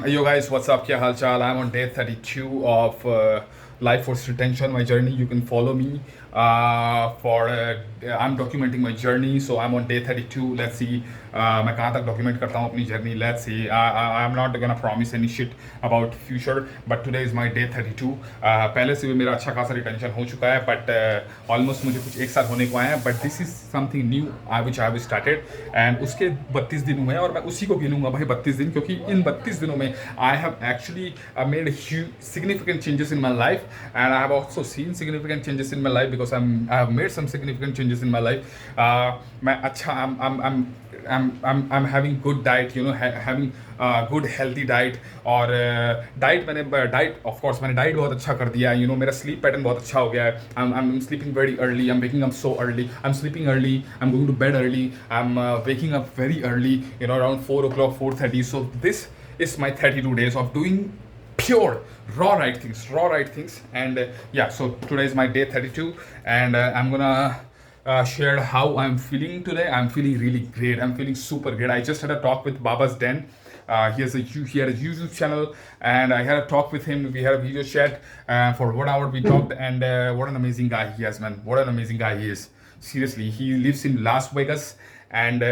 Yo guys, what's up? Kya hal chal? I'm on day 32 of Life Force Retention, my journey. You can follow me for I'm documenting my journey. So I'm on day 32. Let's see मैं कहाँ तक document करता हूँ अपनी journey. Let's see. I'm not gonna promise any shit about future, but today is my day 32. पहले से भी मेरा अच्छा खासा retention हो चुका है, but almost मुझे कुछ एक साल होने को आए हैं. But this is something new which I have started, and उसके 32 दिन हुए हैं और मैं उसी को गिनूंगा भाई 32 दिन, क्योंकि इन 32 दिनों में I have actually made huge significant changes in my life, and I have also seen significant changes in my life because I have made some significant changes in my life. मैं अच्छा I'm having good diet, you know, having good healthy diet. और diet of course मैंने diet बहुत अच्छा कर दिया है, you know, मेरा sleep pattern बहुत अच्छा हो गया है. I'm sleeping very early, I'm waking up so early, I'm sleeping early, I'm going to bed early, I'm waking up very early, you know, around 4 o'clock, 4:30. So this is my 32 days of doing pure raw right things. And yeah, so today is my day 32, and I'm gonna share how I'm feeling today. I'm feeling really great. I'm feeling super great. I just had a talk with Baba's Den. He had a YouTube channel, and I had a talk with him. We had a video chat for 1 hour. We talked, and what an amazing guy he is, man. What an amazing guy he is. Seriously, he lives in Las Vegas, and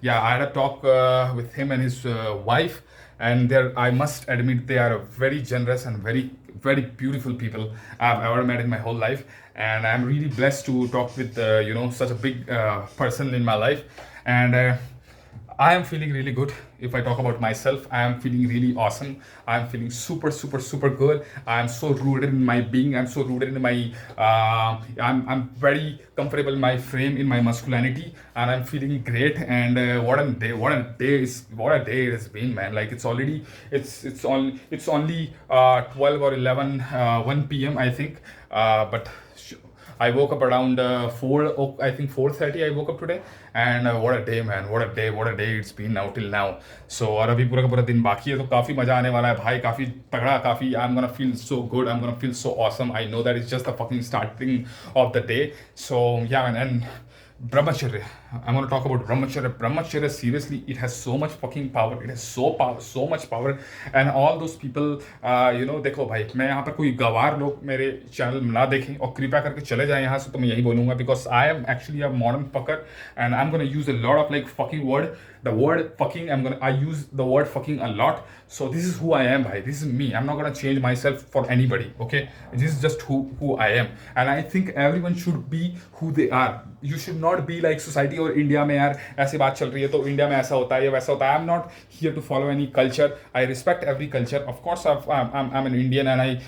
yeah, I had a talk with him and his wife, and I must admit they are very generous and very beautiful people I've ever met in my whole life. And I'm really blessed to talk with you know, such a big person in my life. And I am feeling really good. If I talk about myself, I am feeling really awesome. I am feeling super good. I am so rooted in my being. I'm so rooted in my I'm very comfortable in my frame, in my masculinity, and I'm feeling great. And what a day it has been, man. Like it's only 12 or 11 1 p.m. I think, but I woke up around 4:30 I woke up today. And what a day, man. What a day it's been now till now. So और अभी पूरा का पूरा दिन बाकी है, तो काफ़ी मज़ा आने वाला है भाई, काफ़ी तगड़ा, काफ़ी I'm gonna feel so good, I'm gonna feel so awesome. I know that it's just the fucking starting of the day. So yeah, man. And Brahmacharya. I'm going to talk about Brahmacharya. Brahmacharya, seriously, it has so much fucking power. It has so much power. And all those people, you know, देखो भाई, मैं यहाँ पर कोई गवार लोग मेरे channel ना देखें और कृपया करके चले जाएं यहाँ से, तो मैं यही बोलूँगा, because I am actually a modern fucker, and I'm going to use a lot of like fucking word. The word fucking, I use the word fucking a lot. So this is who I am, bhai. This is me. I'm not gonna change myself for anybody. Okay, this is just who I am, and I think everyone should be who they are. You should not be like society or India में यार ऐसी बात चल रही है तो India में ऐसा होता है या वैसा होता है. I'm not here to follow any culture. I respect every culture. Of course, I'm an Indian, and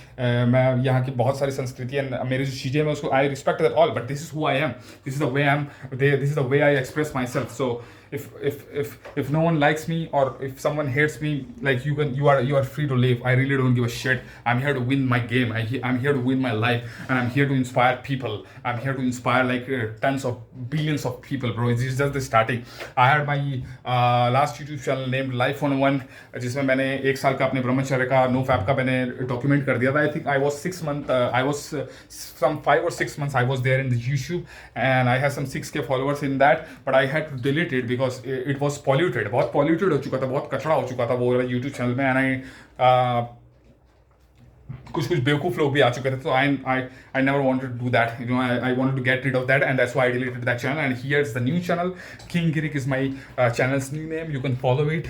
मैं यहाँ की बहुत सारी संस्कृति and मेरी जो चीज़ें हैं उसको I respect that all. But this is who I am. This is the way this is the way I express myself. So if no one likes me, or if someone hates me, like you are free to leave. I really don't give a shit. I'm here to win my game. I'm here to win my life, and I'm here to inspire people. I'm here to inspire like tons of billions of people, bro. This is just the starting. I had my last YouTube channel named Life on One, जिसमें मैंने एक साल का अपने ब्रह्मचर्य का no fap का मैंने डॉक्यूमेंट कर दिया था. I think I was 6 months. I was some 5 or 6 months I was there in the YouTube, and I had some 6K followers in that, but I had to delete it because it was polluted. बहुत polluted हो चुका था, बहुत कचरा हो चुका था वो वाला YouTube channel में, and कुछ बेवकूफ़ लोग भी आ चुके थे, so I never wanted to do that. You know, I wanted to get rid of that, and that's why I deleted that channel. And here's the new channel. King Girik is my channel's new name. You can follow it.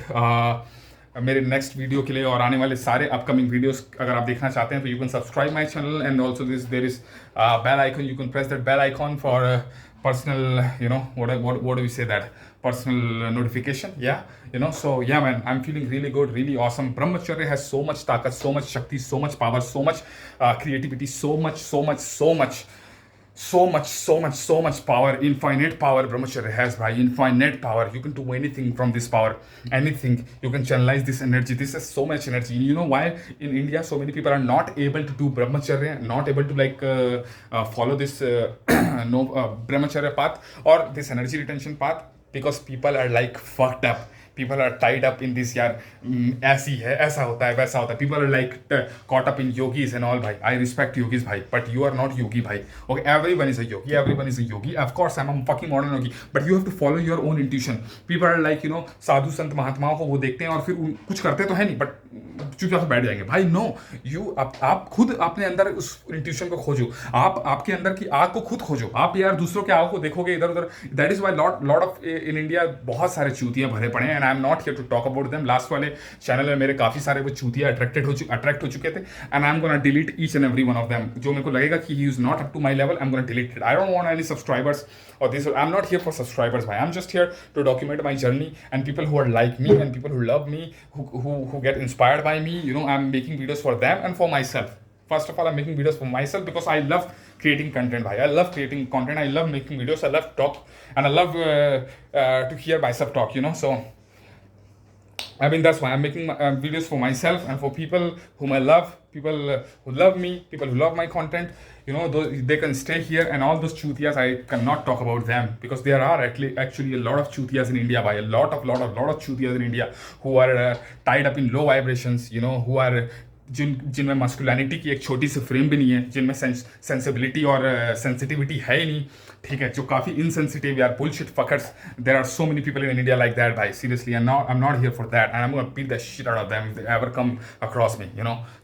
मेरे next video के लिए और आने वाले सारे upcoming videos अगर आप देखना चाहते हैं तो you can subscribe my channel, and also there is bell icon. You can press that bell icon for personal, you know, what do we say, that personal notification. Yeah, you know. So yeah, man, I'm feeling really good, really awesome. Brahmacharya has so much takat, so much shakti, so much power, so much creativity, so much power, infinite power. Brahmacharya has, bhai, infinite power. You can do anything from this power, anything. You can channelize this energy. This has so much energy. You know why in India so many people are not able to do Brahmacharya, not able to like follow this Brahmacharya path or this energy retention path? Because people are like fucked up. people are tied up in this यार ऐसी है, ऐसा होता है, वैसा होता है, people are like caught up in yogis and all भाई. I respect yogis भाई, but you are not yogi भाई. Okay, everyone is a yogi, everyone is a yogi. Of course I'm a fucking modern yogi, but you have to follow your own intuition. People are like साधु संत महात्माओं को वो देखते हैं और फिर कुछ करते तो है नहीं, बट चुपचाप बैठ जाएंगे भाई. नो, आप खुद अपने अंदर उस इंट्यूशन को खोजो, आप आपके अंदर की आग को खुद खोजो. आप यार दूसरों के आग को देखोगे इधर उधर. That is why lot of in India बहुत सारे चूतियां भरे पड़े हैं, and I am not here to talk about them. लास्ट वाले चैनल में मेरे काफी सारे वो चूतियां अट्रैक्ट हो चुके थे, and I am gonna delete each and every one of them. जो मेरे को लगेगा कि he is not up to my level, I am gonna delete it. I don't want any subscribers or this. I'm not here for subscribers bhai. I'm just here to document my journey, and people who are like me and people who love me, who get inspired by me, I'm making videos for them and for myself. First of all, I'm making videos for myself because I love creating content bhai. I love creating content, I love making videos, I love talk, and I love to hear myself talk, so I mean, that's why I'm making videos for myself and for people whom I love, people who love me, people who love my content. They can stay here, and all those chutias, I cannot talk about them because there are actually a lot of chutias in India, by a lot of chutias in India who are tied up in low vibrations, who are जिनमें masculinity की एक छोटी सी frame भी नहीं है, जिनमें sensibility और sensitivity है ही नहीं, ठीक है, जो काफ़ी इनसेंसिटिव यार bullshit fuckers. There are so many people in India like that भाई. Seriously, I am not here for that, and I am gonna beat the shit out of them if they ever come across me,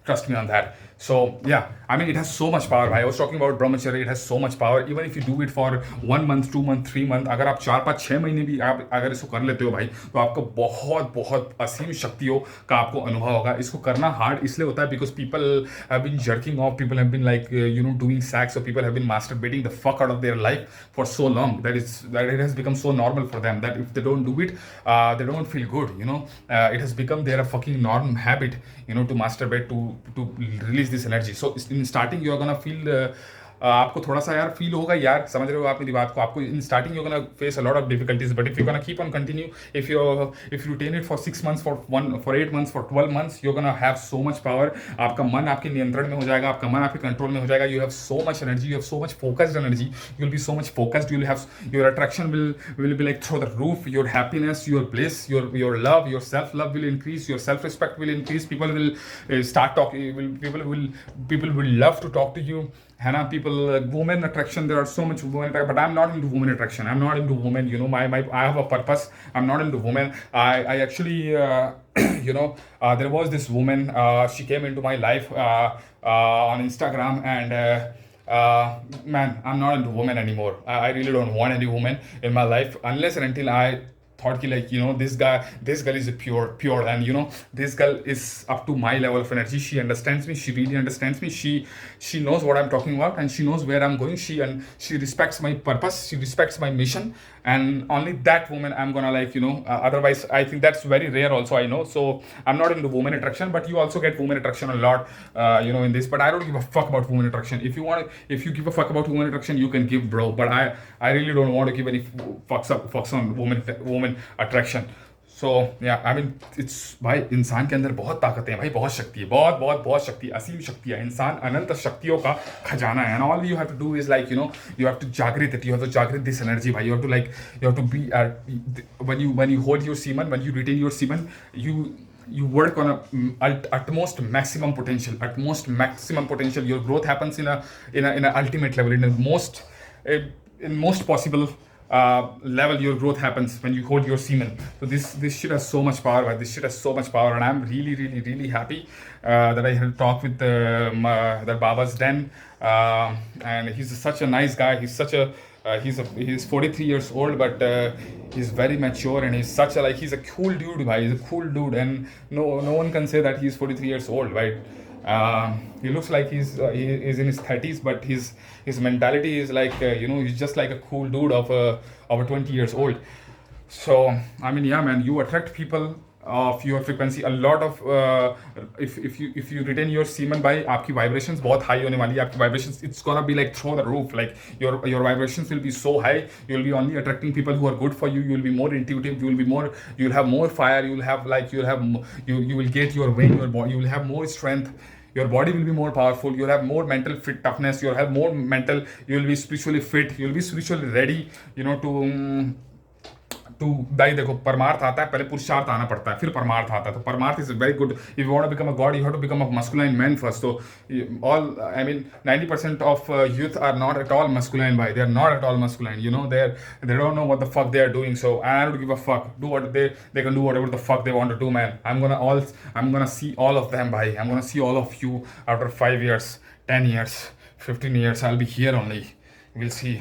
trust me on that. So yeah, I mean, it has so much power bhai. I was talking about brahmacharya, it has so much power. Even if you do it for 1 month, 2 month, 3 month, अगर आप 4, 5, 6 महीने भी आप अगर इसको कर लेते हो भाई, तो आपको बहुत बहुत असीम शक्तियों का आपको अनुभव होगा. इसको करना हार्ड इसलिए होता है because people have been jerking off, people have been like doing sex, or people have been masturbating the fuck out of their life for so long that it has become so normal for them that if they don't do it, they don't feel good. It has become their fucking norm habit, to masturbate, to release this energy. So in starting you are gonna feel आपको थोड़ा सा यार feel होगा यार, समझ रहे हो आप मेरी बात को. आपको in starting you gonna face a lot of difficulties, but if you gonna keep on continue, if you retain it for 6 months, for 8 months, for 12 months, you gonna have so much power. आपका मन आपके नियंत्रण में हो जाएगा, आपका मन आपके कंट्रोल में हो जाएगा. You have so much energy, you have so much focused energy, you will be so much focused, you will have your attraction will be like through the roof, your happiness, your bliss, your love, your self love will increase, your self respect will increase. People will start talking, people will love to talk to you. है ना, people, women attraction, there are so much women, but I'm not into women attraction, I'm not into women, I have a purpose, I'm not into women. I actually there was this woman, she came into my life on Instagram, and man, I'm not into women anymore. I really don't want any woman in my life unless and until I thought ki like this girl is a pure, and this girl is up to my level of energy. She understands me, she really understands me, she knows what I'm talking about, and she knows where I'm going. She respects my purpose, she respects my mission, and only that woman I'm gonna like, otherwise I think that's very rare also, I know. So I'm not into woman attraction, but you also get woman attraction a lot in this, but I don't give a fuck about woman attraction. If you give a fuck about woman attraction, you can give, bro, but I really don't want to give any fucks on woman attraction. So yeah, I mean, it's भाई इंसान के अंदर बहुत ताकत है भाई, बहुत शक्ति है, बहुत शक्ति, असीम शक्ति है. इंसान अनंत शक्तियों का खजाना है, and all you have to do is like you have to jagrit it, you have to jagrit this energy भाई. You have to be when you hold your semen, when you retain your semen, you work on utmost maximum potential. Your growth happens in a ultimate level, in most possible level. Your growth happens when you hold your semen. So this shit has so much power, right? This shit has so much power, and I'm really really really happy that I had a talk with the Baba's Den, and he's such a nice guy. He's 43 years old, but he's very mature, and he's a cool dude, right? He's a cool dude, and no one can say that he's 43 years old, right? He looks like he is in his 30s, but his mentality is like he's just like a cool dude of a 20 years old. So I mean, yeah man, you attract people of your frequency. A lot of if you retain your semen by, आपकी vibrations बहुत high होने वाली है. आपकी vibrations, it's gonna be like through the roof. Like your vibrations will be so high. You'll be only attracting people who are good for you. You'll be more intuitive. You'll have more fire. You will get your way. You will have more strength. Your body will be more powerful. You'll have more mental fit toughness. You'll have more mental. You'll be spiritually fit. You'll be spiritually ready. टू दाई देखो परमार्थ आता है, पहले पुरुषार्थ आना पड़ता है, फिर परमार्थ आता है. तो परमार्थ is very good. If you want to become a god, you have to become a masculine man first. So all, I mean, 90% of youth are not at all masculine. By they are not at all masculine. You know, they don't know what the fuck they are doing. So I don't give a fuck. Do what they can do whatever the fuck they want to do, man. I'm gonna see all of them. By I'm gonna see all of you after 5 years, 10 years, 15 years. I'll be here only. We'll see.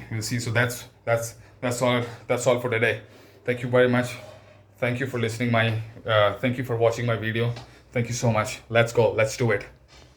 So that's all for today. Thank you very much. Thank you for listening. Thank you for watching my video. Thank you so much. Let's go. Let's do it.